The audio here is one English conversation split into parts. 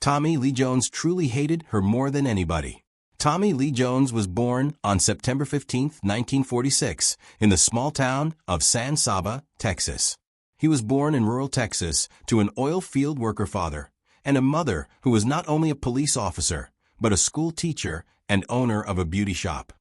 Tommy Lee Jones truly hated her more than anybody. Tommy Lee Jones was born on September 15, 1946, in the small town of San Saba, Texas. He was born in rural Texas to an oil field worker father and a mother who was not only a police officer, but a school teacher and owner of a beauty shop.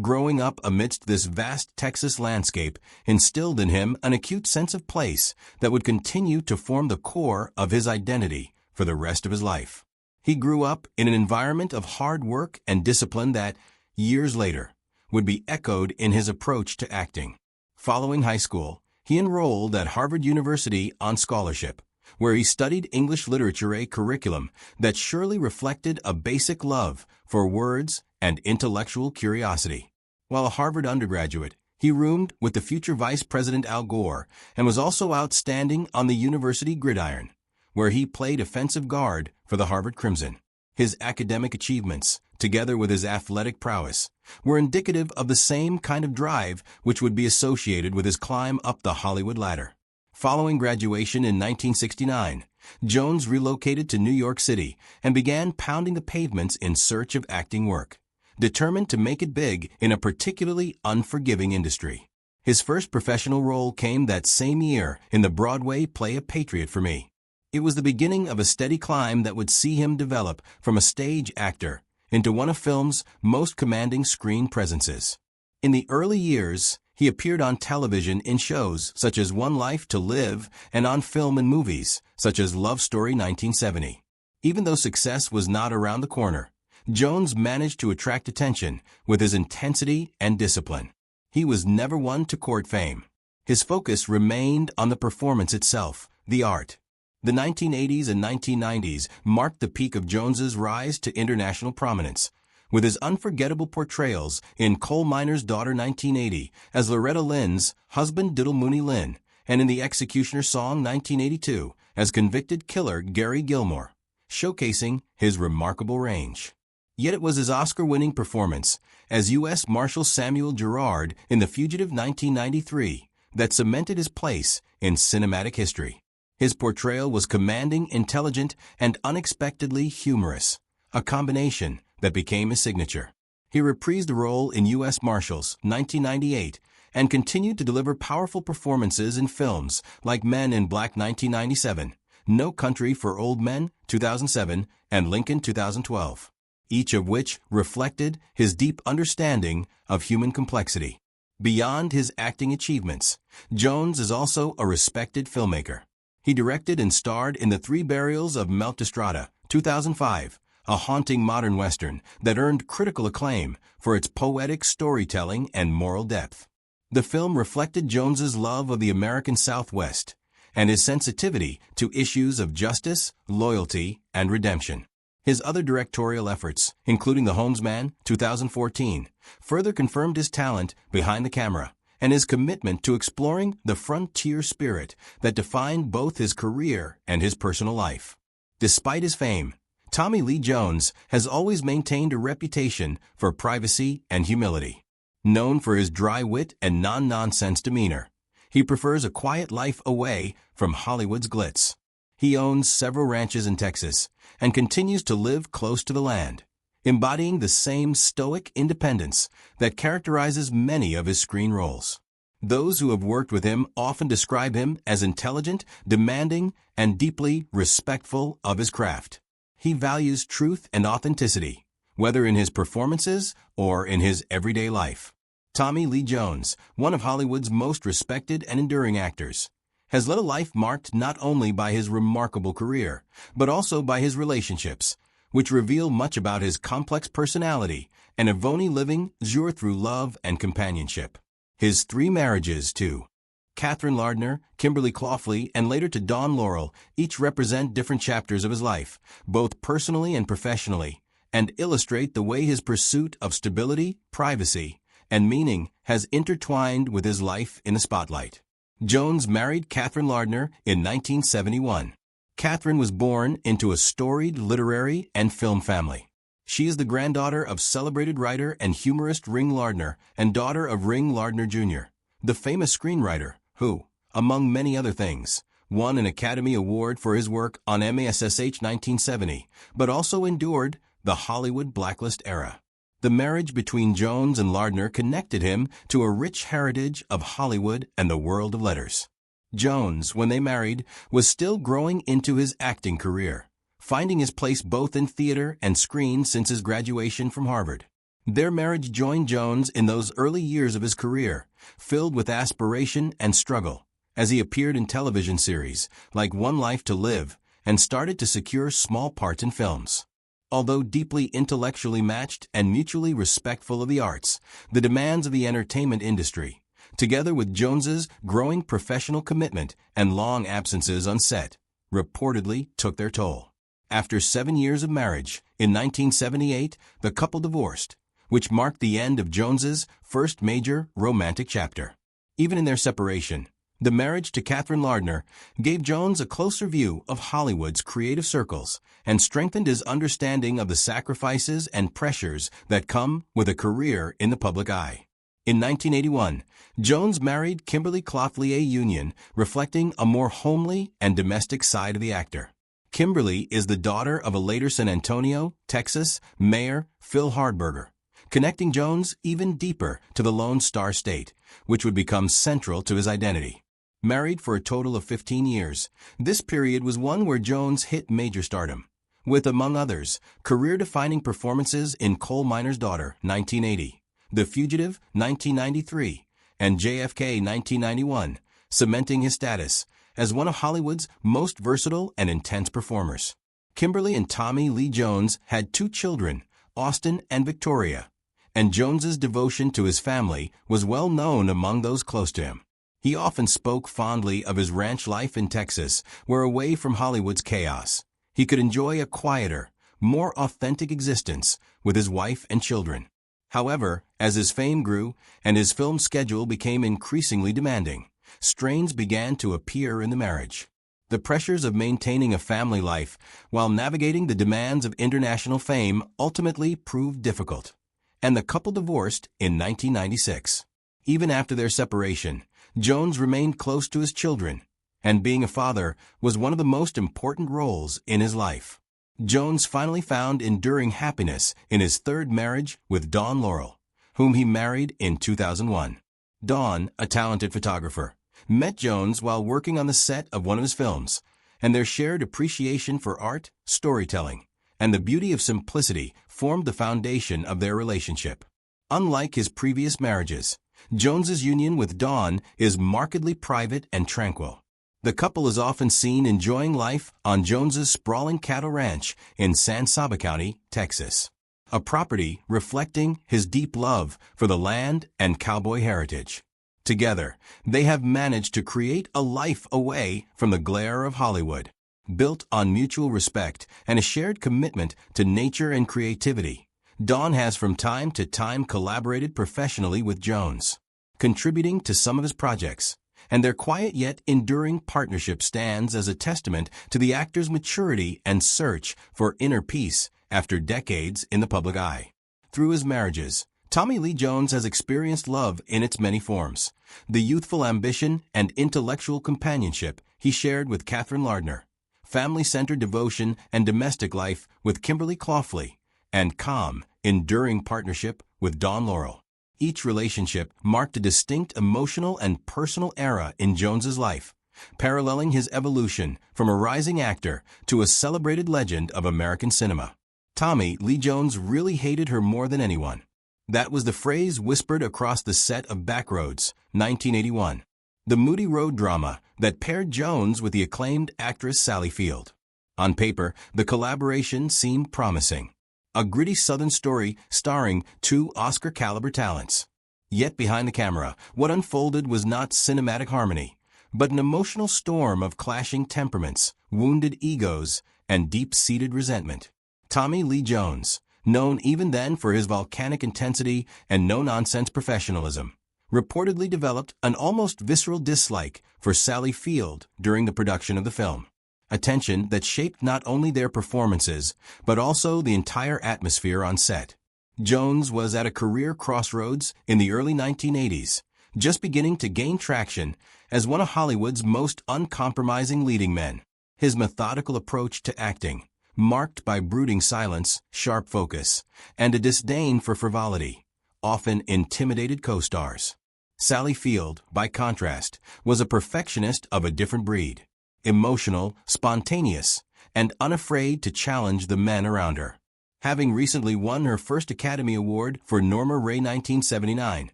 Growing up amidst this vast Texas landscape instilled in him an acute sense of place that would continue to form the core of his identity for the rest of his life. He grew up in an environment of hard work and discipline that, years later, would be echoed in his approach to acting. Following high school, he enrolled at Harvard University on scholarship, where he studied English literature, a curriculum that surely reflected a basic love for words and intellectual curiosity. While a Harvard undergraduate, he roomed with the future Vice President Al Gore and was also outstanding on the university gridiron, where he played offensive guard for the Harvard Crimson. His academic achievements, together with his athletic prowess, were indicative of the same kind of drive which would be associated with his climb up the Hollywood ladder. Following graduation in 1969, Jones relocated to New York City and began pounding the pavements in search of acting work, determined to make it big in a particularly unforgiving industry. His first professional role came that same year in the Broadway play A Patriot for Me. It was the beginning of a steady climb that would see him develop from a stage actor into one of film's most commanding screen presences. In the early years, he appeared on television in shows such as One Life to Live and on film and movies such as Love Story 1970. Even though success was not around the corner, Jones managed to attract attention with his intensity and discipline. He was never one to court fame. His focus remained on the performance itself, the art. The 1980s and 1990s marked the peak of Jones's rise to international prominence, with his unforgettable portrayals in Coal Miner's Daughter 1980 as Loretta Lynn's husband Diddle Mooney Lynn, and in The Executioner's Song 1982 as convicted killer Gary Gilmore, showcasing his remarkable range. Yet it was his Oscar-winning performance as U.S. Marshal Samuel Gerard in The Fugitive 1993 that cemented his place in cinematic history. His portrayal was commanding, intelligent, and unexpectedly humorous, a combination that became his signature. He reprised the role in U.S. Marshals 1998 and continued to deliver powerful performances in films like Men in Black 1997, No Country for Old Men 2007, and Lincoln 2012, each of which reflected his deep understanding of human complexity. Beyond his acting achievements, Jones is also a respected filmmaker. He directed and starred in The Three Burials of Meltestrata 2005, a haunting modern Western that earned critical acclaim for its poetic storytelling and moral depth. The film reflected Jones's love of the American Southwest and his sensitivity to issues of justice, loyalty, and redemption. His other directorial efforts, including The Homesman 2014, further confirmed his talent behind the camera and his commitment to exploring the frontier spirit that defined both his career and his personal life. Despite his fame, Tommy Lee Jones has always maintained a reputation for privacy and humility. Known for his dry wit and non-nonsense demeanor, he prefers a quiet life away from Hollywood's glitz. He owns several ranches in Texas and continues to live close to the land, embodying the same stoic independence that characterizes many of his screen roles. Those who have worked with him often describe him as intelligent, demanding, and deeply respectful of his craft. He values truth and authenticity, whether in his performances or in his everyday life. Tommy Lee Jones, one of Hollywood's most respected and enduring actors, has led a life marked not only by his remarkable career, but also by his relationships, which reveal much about his complex personality and Avoni living through love and companionship. His 3 marriages to Catherine Lardner, Kimberly Claughley, and later to Dawn Laurel each represent different chapters of his life, both personally and professionally, and illustrate the way his pursuit of stability, privacy, and meaning has intertwined with his life in the spotlight. Jones married Catherine Lardner in 1971. Catherine was born into a storied literary and film family. She is the granddaughter of celebrated writer and humorist Ring Lardner and daughter of Ring Lardner Jr., the famous screenwriter who, among many other things, won an Academy Award for his work on MASSH 1970, but also endured the Hollywood blacklist era. The marriage between Jones and Lardner connected him to a rich heritage of Hollywood and the world of letters. Jones, when they married, was still growing into his acting career, finding his place both in theater and screen since his graduation from Harvard. Their marriage joined Jones in those early years of his career, filled with aspiration and struggle, as he appeared in television series like One Life to Live and started to secure small parts in films. Although deeply intellectually matched and mutually respectful of the arts, the demands of the entertainment industry, together with Jones's growing professional commitment and long absences on set, reportedly took their toll. After 7 years of marriage, in 1978, the couple divorced, which marked the end of Jones's first major romantic chapter. Even in their separation, the marriage to Katherine Lardner gave Jones a closer view of Hollywood's creative circles and strengthened his understanding of the sacrifices and pressures that come with a career in the public eye. In 1981, Jones married Kimberly Clothley, a union reflecting a more homely and domestic side of the actor. Kimberly is the daughter of a later San Antonio, Texas, Mayor Phil Hardberger, connecting Jones even deeper to the Lone Star State, which would become central to his identity. Married for a total of 15 years, this period was one where Jones hit major stardom, with, among others, career-defining performances in Coal Miner's Daughter, 1980, The Fugitive, 1993, and JFK, 1991, cementing his status as one of Hollywood's most versatile and intense performers. Kimberly and Tommy Lee Jones had 2 children, Austin and Victoria, and Jones's devotion to his family was well known among those close to him. He often spoke fondly of his ranch life in Texas, where away from Hollywood's chaos, he could enjoy a quieter, more authentic existence with his wife and children. However, as his fame grew and his film schedule became increasingly demanding, strains began to appear in the marriage. The pressures of maintaining a family life while navigating the demands of international fame ultimately proved difficult, and the couple divorced in 1996. Even after their separation, Jones remained close to his children, and being a father was one of the most important roles in his life. Jones finally found enduring happiness in his third marriage with Dawn Laurel, whom he married in 2001. Dawn, a talented photographer, met Jones while working on the set of one of his films, and their shared appreciation for art, storytelling, and the beauty of simplicity formed the foundation of their relationship. Unlike his previous marriages, Jones's union with Dawn is markedly private and tranquil. The couple is often seen enjoying life on Jones's sprawling cattle ranch in San Saba County, Texas, a property reflecting his deep love for the land and cowboy heritage. Together, they have managed to create a life away from the glare of Hollywood, built on mutual respect and a shared commitment to nature and creativity. Dawn has from time to time collaborated professionally with Jones, contributing to some of his projects, and their quiet yet enduring partnership stands as a testament to the actor's maturity and search for inner peace after decades in the public eye. Through his marriages, Tommy Lee Jones has experienced love in its many forms. The youthful ambition and intellectual companionship he shared with Katherine Lardner, family-centered devotion and domestic life with Kimberly Clothley, and calm, enduring partnership with Dawn Laurel. Each relationship marked a distinct emotional and personal era in Jones's life, paralleling his evolution from a rising actor to a celebrated legend of American cinema. Tommy Lee Jones really hated her more than anyone. That was the phrase whispered across the set of Backroads, 1981, the moody road drama that paired Jones with the acclaimed actress Sally Field. On paper, the collaboration seemed promising. A gritty Southern story starring 2 Oscar-caliber talents. Yet behind the camera, what unfolded was not cinematic harmony, but an emotional storm of clashing temperaments, wounded egos, and deep-seated resentment. Tommy Lee Jones, known even then for his volcanic intensity and no-nonsense professionalism, reportedly developed an almost visceral dislike for Sally Field during the production of the film. A tension that shaped not only their performances, but also the entire atmosphere on set. Jones was at a career crossroads in the early 1980s, just beginning to gain traction as one of Hollywood's most uncompromising leading men. His methodical approach to acting, marked by brooding silence, sharp focus, and a disdain for frivolity, often intimidated co-stars. Sally Field, by contrast, was a perfectionist of a different breed, emotional, spontaneous, and unafraid to challenge the men around her. Having recently won her first Academy Award for Norma Rae 1979,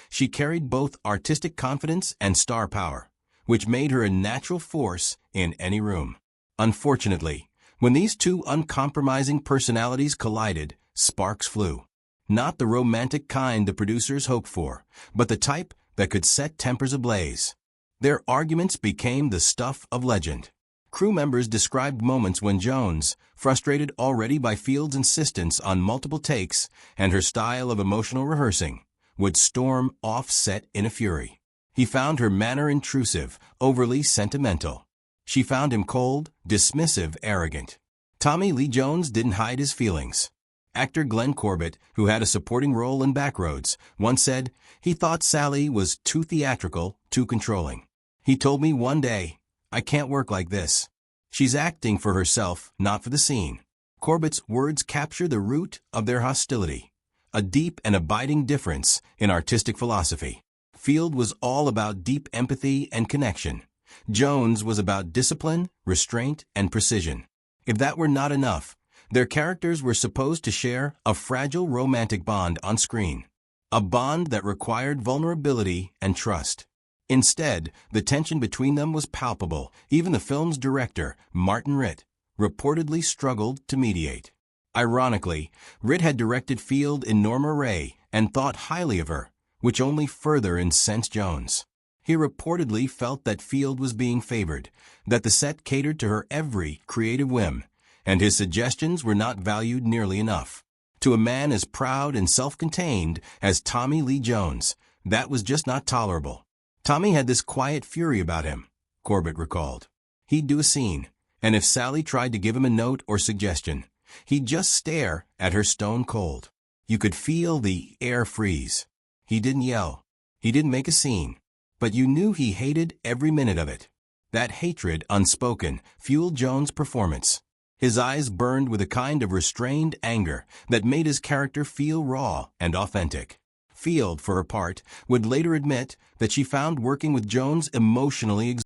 she carried both artistic confidence and star power, which made her a natural force in any room. Unfortunately, when these two uncompromising personalities collided, sparks flew. Not the romantic kind the producers hoped for, but the type that could set tempers ablaze. Their arguments became the stuff of legend. Crew members described moments when Jones, frustrated already by Field's insistence on multiple takes and her style of emotional rehearsing, would storm off set in a fury. He found her manner intrusive, overly sentimental. She found him cold, dismissive, arrogant. Tommy Lee Jones didn't hide his feelings. Actor Glenn Corbett, who had a supporting role in Backroads, once said he thought Sally was too theatrical, too controlling. He told me one day, "I can't work like this. She's acting for herself, not for the scene." Corbett's words capture the root of their hostility, a deep and abiding difference in artistic philosophy. Field was all about deep empathy and connection. Jones was about discipline, restraint, and precision. If that were not enough, their characters were supposed to share a fragile romantic bond on screen, a bond that required vulnerability and trust. Instead, the tension between them was palpable. Even the film's director, Martin Ritt, reportedly struggled to mediate. Ironically, Ritt had directed Field in Norma Rae and thought highly of her, which only further incensed Jones. He reportedly felt that Field was being favored, that the set catered to her every creative whim, and his suggestions were not valued nearly enough. To a man as proud and self-contained as Tommy Lee Jones, that was just not tolerable. Tommy had this quiet fury about him, Corbett recalled. He'd do a scene, and if Sally tried to give him a note or suggestion, he'd just stare at her stone cold. You could feel the air freeze. He didn't yell. He didn't make a scene. But you knew he hated every minute of it. That hatred, unspoken, fueled Jones' performance. His eyes burned with a kind of restrained anger that made his character feel raw and authentic. Field, for her part, would later admit that she found working with Jones emotionally exhausting.